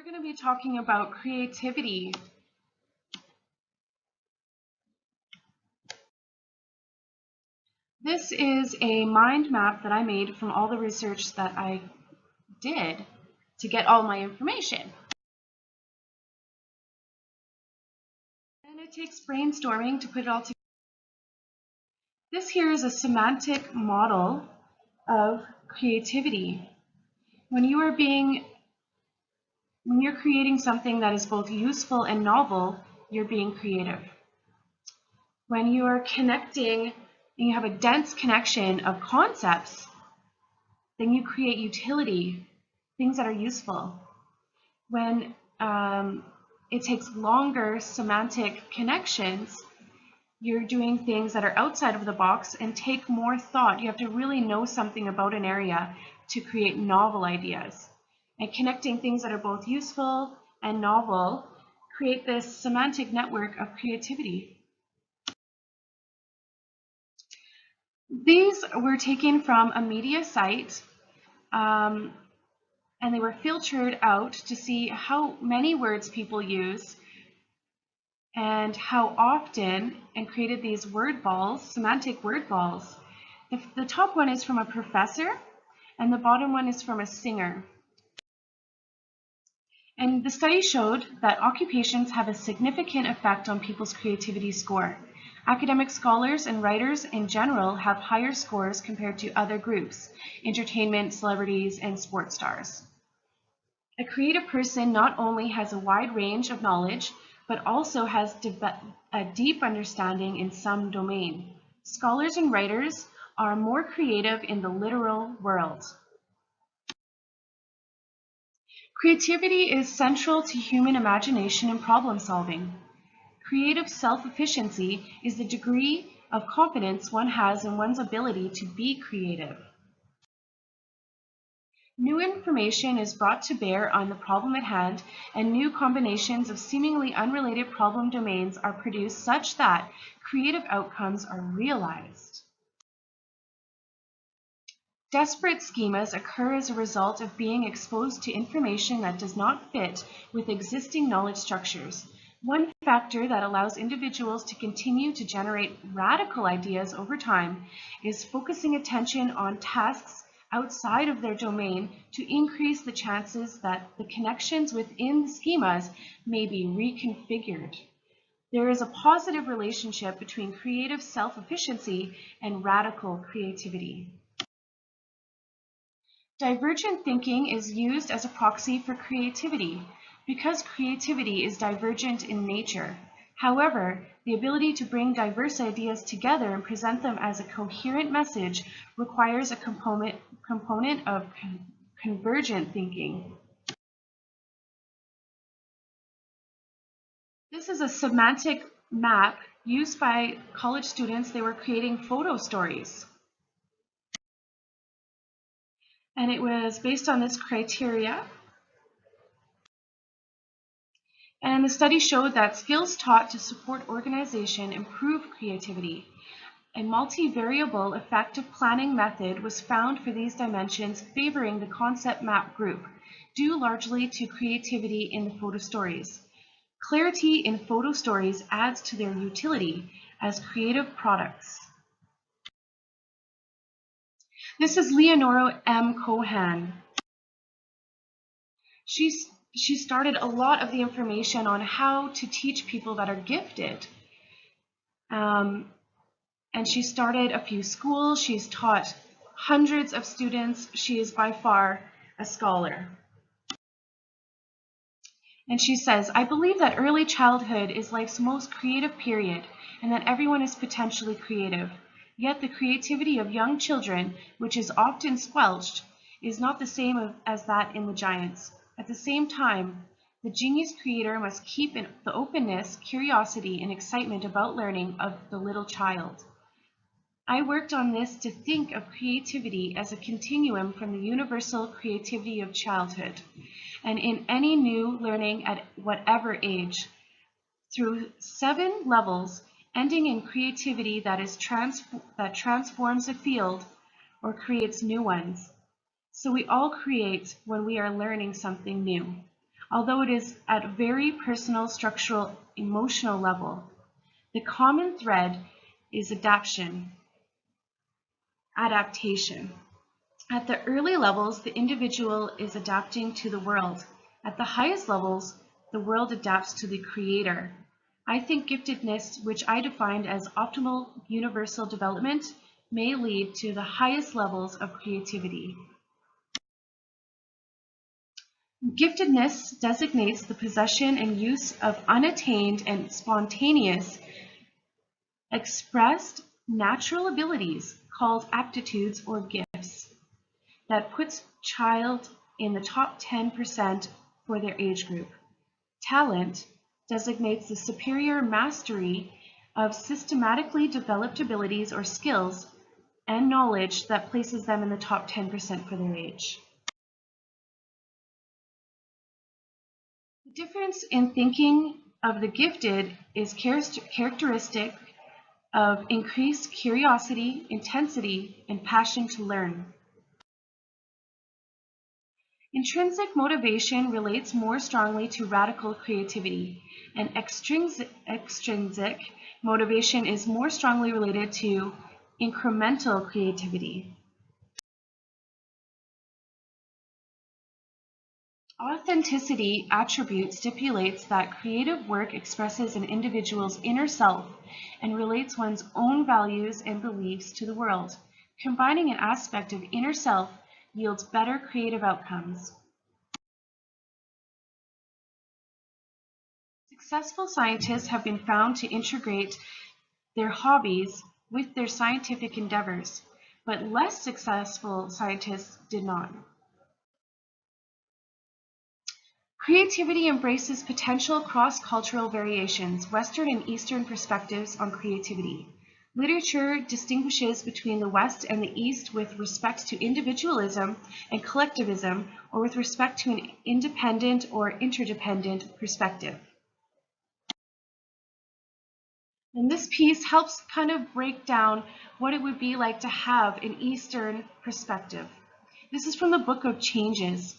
We're going to be talking about creativity. This is a mind map that I made from all the research that I did to get all my information. And it takes brainstorming to put it all together. This here is a semantic model of creativity. When you're creating something that is both useful and novel, you're being creative. When you are connecting and you have a dense connection of concepts, then you create utility, things that are useful. When it takes longer semantic connections, you're doing things that are outside of the box and take more thought. You have to really know something about an area to create novel ideas. And connecting things that are both useful and novel create this semantic network of creativity. These were taken from a media site, and they were filtered out to see how many words people use and how often, and created these word balls, semantic word balls. The top one is from a professor, and the bottom one is from a singer. And the study showed that occupations have a significant effect on people's creativity score. Academic scholars and writers in general have higher scores compared to other groups, entertainment, celebrities, and sports stars. A creative person not only has a wide range of knowledge, but also has a deep understanding in some domain. Scholars and writers are more creative in the literal world. Creativity is central to human imagination and problem solving. Creative self-efficiency is the degree of confidence one has in one's ability to be creative. New information is brought to bear on the problem at hand, and new combinations of seemingly unrelated problem domains are produced such that creative outcomes are realized. Desperate schemas occur as a result of being exposed to information that does not fit with existing knowledge structures. One factor that allows individuals to continue to generate radical ideas over time is focusing attention on tasks outside of their domain to increase the chances that the connections within the schemas may be reconfigured. There is a positive relationship between creative self-efficiency and radical creativity. Divergent thinking is used as a proxy for creativity because creativity is divergent in nature. However, the ability to bring diverse ideas together and present them as a coherent message requires a component of convergent thinking. This is a semantic map used by college students. They were creating photo stories. And it was based on this criteria. And the study showed that skills taught to support organization improve creativity. A multivariable effective planning method was found for these dimensions, favoring the concept map group, due largely to creativity in the photo stories. Clarity in photo stories adds to their utility as creative products. This is Leonora M. Cohan. She started a lot of the information on how to teach people that are gifted. And she started a few schools. She's taught hundreds of students. She is by far a scholar. And she says, I believe that early childhood is life's most creative period and that everyone is potentially creative. Yet the creativity of young children, which is often squelched, is not the same as that in the giants. At the same time, the genius creator must keep the openness, curiosity, and excitement about learning of the little child. I worked on this to think of creativity as a continuum from the universal creativity of childhood and in any new learning at whatever age, through 7 levels, ending in creativity that transforms a field or creates new ones. So we all create when we are learning something new. although it is at very personal, structural, emotional level. The common thread is adaptation. At the early levels, the individual is adapting to the world. At the highest levels, the world adapts to the creator. I think giftedness, which I defined as optimal universal development, may lead to the highest levels of creativity. Giftedness designates the possession and use of unattained and spontaneous, expressed natural abilities called aptitudes or gifts that puts child in the top 10% for their age group. Talent designates the superior mastery of systematically developed abilities or skills and knowledge that places them in the top 10% for their age. The difference in thinking of the gifted is characteristic of increased curiosity, intensity, and passion to learn. Intrinsic motivation relates more strongly to radical creativity, and extrinsic motivation is more strongly related to incremental creativity. Authenticity attribute stipulates that creative work expresses an individual's inner self and relates one's own values and beliefs to the world. Combining an aspect of inner self yields better creative outcomes. Successful scientists have been found to integrate their hobbies with their scientific endeavors, but less successful scientists did not. Creativity embraces potential cross-cultural variations, Western and Eastern perspectives on creativity. Literature distinguishes between the West and the East with respect to individualism and collectivism, or with respect to an independent or interdependent perspective. And this piece helps kind of break down what it would be like to have an Eastern perspective. This is from the Book of Changes.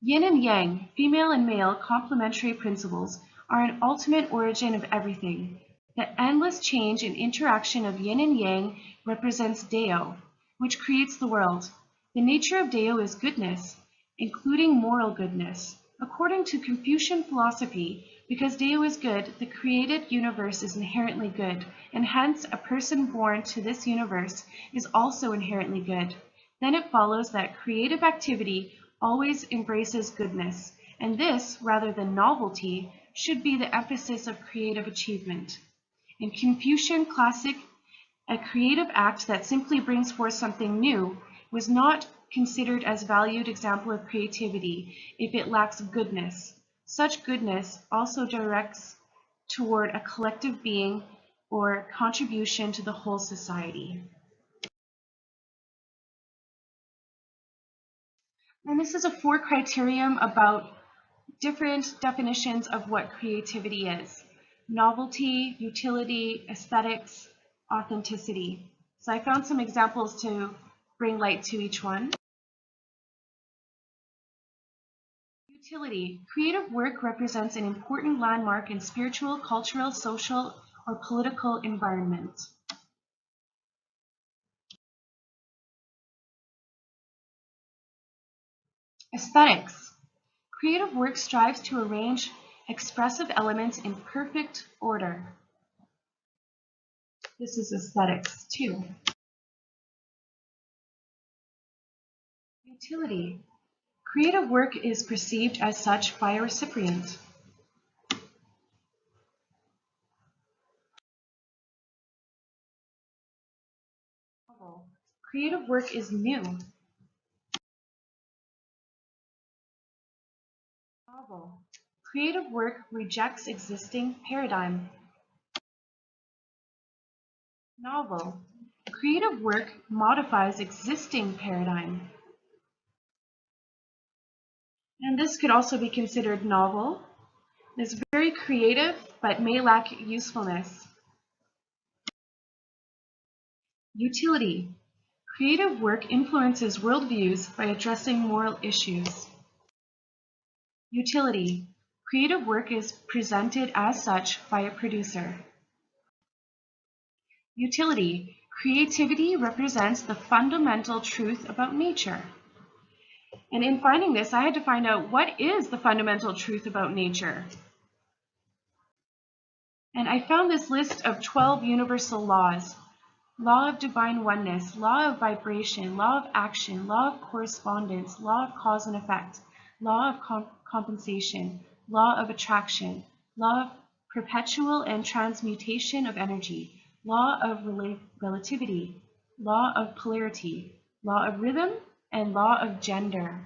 Yin and yang, female and male complementary principles, are an ultimate origin of everything. The endless change and interaction of yin and yang represents Deo, which creates the world. The nature of Deo is goodness, including moral goodness. According to Confucian philosophy, because Deo is good, the created universe is inherently good, and hence a person born to this universe is also inherently good. Then it follows that creative activity always embraces goodness, and this, rather than novelty, should be the emphasis of creative achievement. In Confucian classic, a creative act that simply brings forth something new was not considered as valued example of creativity if it lacks goodness. Such goodness also directs toward a collective being or contribution to the whole society. And this is a 4 criterion about different definitions of what creativity is: novelty, utility, aesthetics, authenticity. So I found some examples to bring light to each one. Utility. Creative work represents an important landmark in spiritual, cultural, social, or political environment. Aesthetics. Creative work strives to arrange expressive elements in perfect order. This is aesthetics too. Utility. Creative work is perceived as such by a recipient. Novel. Creative work is new. Novel. Creative work rejects existing paradigm. Novel. Creative work modifies existing paradigm. And this could also be considered novel. It's very creative, but may lack usefulness. Utility. Creative work influences worldviews by addressing moral issues. Utility. Creative work is presented as such by a producer. Utility. Creativity represents the fundamental truth about nature. And in finding this, I had to find out what is the fundamental truth about nature. And I found this list of 12 universal laws. Law of divine oneness, law of vibration, law of action, law of correspondence, law of cause and effect, law of compensation, law of attraction, law of perpetual and transmutation of energy, law of relativity, law of polarity, law of rhythm, and law of gender.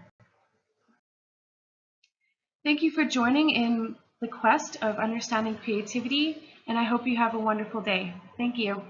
Thank you for joining in the quest of understanding creativity, and I hope you have a wonderful day. Thank you.